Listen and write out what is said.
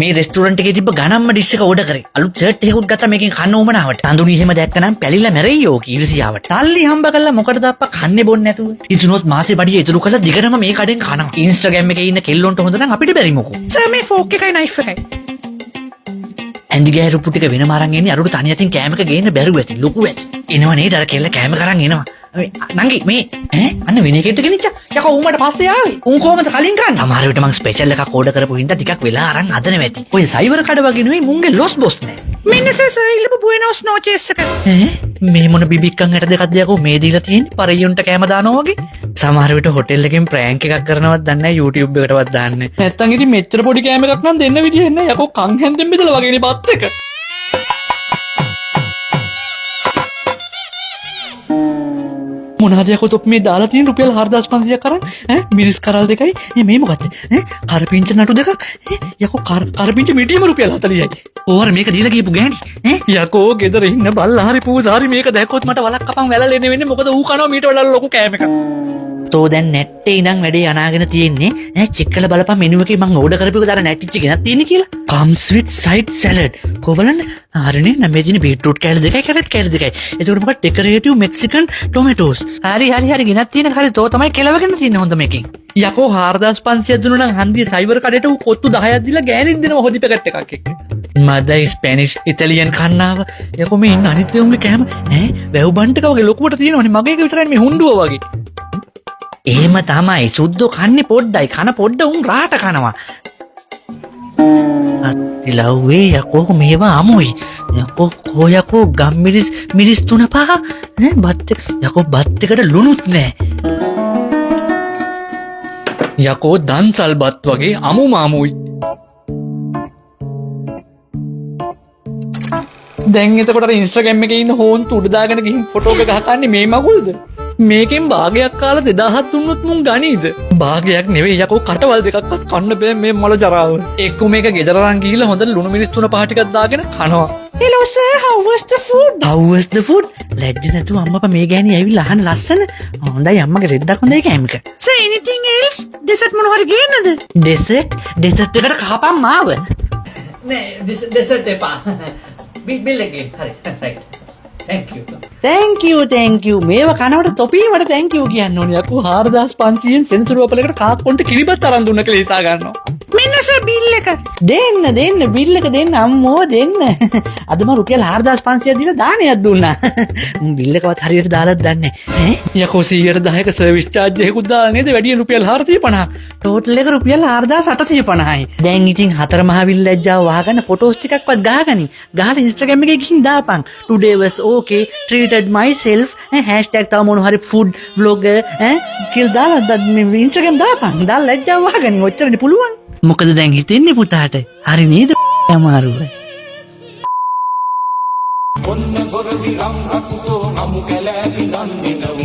මේ රෙස්ටුරන්ට් එකේ තිබ්බ ගණන්ම ඩිෂ් එක ඕඩර් කරේ. අලුත් ෂර්ට් එකකුත් ගත්තා මේකෙන් කන්න ඕමනාවට. අඳුනි එහෙම දැක්කනම් පැලිලා මැරෙයියෝ කීර්සියාවට. තල්ලි හම්බ කළා මොකටද අප්පා කන්නේ බොන්නේ නැතුව. ඉතුනොත් මාසේ බඩිය ඉතුරු කරලා දිගටම මේ කඩෙන් කනවා. ඉන්ස්ටාග්‍රෑම් එකේ ඉන්න කෙල්ලොන්ට හොඳ නම් අපිට බැරි මොකෝ. සර් මේ ෆෝක් එකයි නයිෆ් එකයි. ඇන්ඩි ගෑරුප්පු ටික වෙනම අරන් එන්නේ අරුට තනිය අතින් කෑම එක ගේන්න බැරුව ඇති. ලොකු ඇති. එනවා නේද අර කෙල්ල කෑම කරන් එනවා. නංගි මේ අන්න විනයකෙට ගෙනිච්චා. යකෝ උඹට පස්සේ ආවේ. උන් කොහමද කලින් කරන්නේ? සමහර විට මං ස්පෙෂල් එකක් ඕඩර් කරපු හින්දා ටිකක් වෙලා අරන් අදන වැටි. ඔය සයිවර් කඩ වගේ නෙවෙයි මුන්ගේ ලොස් බොස් නෑ. මෙන්න සර් ඉල්ලපු බුයනෝස් නෝචෙස් එක. මේ මොන බිබික්කන් 62ක් දෙයක්ෝ මේ දීලා තියෙන්නේ පරියුන්ට කෑම දානවා වගේ. සමහර විට හොටෙල් එකෙන් ප්‍රෑන්ක් එකක් කරනවත් දන්නේ නැහැ YouTube එකටවත් දාන්නේ. නැත්තම් ඉතින් මෙච්චර පොඩි කෑම එකක් නම් දෙන්න විදියක් නැහැ. යකෝ කන් හැන්දෙන් බෙදලා වගේනේ බත් එක. මොනවද යකෝ තොප් මේ දාලා තියෙන රුපියල් 4500ක් කරන් මිරිස් කරල් දෙකයි මේ මොකද්ද කරපිංච නටු දෙකක් යකෝ කරපිංච මිටියම රුපියල් 40යි ඕවර මේක දීලා ගියපු ගෑණි යකෝ ගෙදර ඉන්න බල්ලා හරි පූසාරි මේක දැක්කොත් මට වලක් කපන් වැලලා එන්න වෙන්නේ මොකද ඌ කනවා මීට වඩා ලොකු කෑම එකක් තෝ දැන් නැට්ටේ ඉඳන් වැඩේ අනාගෙන තියෙන්නේ චෙක් කරලා බලපන් මෙනු එකේ මම ඕඩර් කරපු එක දාලා නැටිච්ච ගෙනත් තියෙන්නේ කියලා comes with side salad කොබලන්න හරිනේ නම් මේ දින බීට්‍රූට් කෑල්ල දෙකයි කැරට් කෑල්ල දෙකයි එතකොට මොකක්ද ඩෙකරේටිව් මෙක්සිකන් ටොමැටෝස් හරි ගෙනත් තියෙන හරි තෝ තමයි කෙලවගෙන තියෙන්නේ හොඳ මේකෙන් යකෝ 4500ක් දුන්නා නම් හන්දිය සයිවර් කඩේට ඌ කොත්තු 10ක් දීලා ගෑනික් දෙනවා හොදි පැකට් එකක් එක්ක මදයි ස්පැනිෂ් ඉතාලියන් කන්නාව යකෝ මේ ඉන්න අනිත් උන්ගේ කෑම වැව් බන්ට් එක වගේ ලොකුවට තියෙනවනේ මගේ එක විතරයි මේ හුණ්ඩුව වගේ එහෙම තමයි සුද්දෝ කන්නේ පොඩ්ඩයි කන පොඩ්ඩ උන් රාට කනවා අත්තිලව්වේ යකෝ මේවා අමුයි යකෝ ගම්මිරිස් මිරිස් 3-5 බත් යකෝ බත් එකට ලුණුත් නෑ යකෝ දන්සල් බත් වගේ අමු මාමුයි දැන් එතකොට අර ඉන්ස්ටාග්‍රෑම් එකේ ඉන්න හෝන්තු උඩ දාගෙන ගිහින් ෆොටෝ එක ගහකන්නේ මේ මගුල්ද මේකෙන් භාගයක් කාලා 2000ක් දුන්නොත් මුන් ගනීද භාගයක් නෙවෙයි යකෝ කටවල් දෙකක්වත් කන්න බෑ මේ මොළ ජරාව එක්ක මේක ගෙදර අරන් ගිහිල්ලා හොඳට ලුණු මිරිස් 3-5 ටිකක් දාගෙන කනවා hello sir how was the food ලැජ්ජ නැතුව අම්මපා මේ ගෑණි ඇවිල්ලා අහන ලස්සන හොඳයි අම්මගේ රෙද්දක් හොඳයි කෑමක sir anything else dessert මොන හරි ගේන්නද dessert එකට කහපන් මාව නෑ dessert එපා බිල් එකේ හරි thank you මේව කනවට තොපීවට thank you කියන්න ඕනේ යකෝ 4500න් සෙනසුරු අපලකට කාක්කොන්ට කිරිබත් අරන් දුන්න කියලා හිතා ගන්නවා මෙන්න සර් බිල් එක දෙන්න බිල් එක දෙන්න අම්මෝ දෙන්න අද මම රුපියල් 4500ක් දීලා දානයක් දුන්නා මම බිල් එකවත් හරියට දාලාත් දන්නේ නැහැ යකෝ 110ක සර්විස් charge එකකුත් දාලා නේද වැඩියෙන් රුපියල් 450ක් ටෝටල් එක රුපියල් 4850යි දැන් ඉතින් හතර මහ විල් ලැජ්ජාව වහගන්න ෆොටෝස් ටිකක්වත් ගහගනි ගහලා ඉන්ස්ටාග්‍රෑම් එකේ ගිහින් දාපන් today was okay treated myself hashtag තව මොන හරි food blogger කියලා දාලා ඉන්ස්ටාග්‍රෑම් දාපන් දාලා ලැජ්ජාව වහගනි ඔච්චරනේ පුළුවන් මොකද දැන් හිතෙන්නේ පුතාට හරි නේද අමාරුව ඔන්න ගොරවි රම් අකුසෝ නමු කැලෑ විඳන්නේ නෝ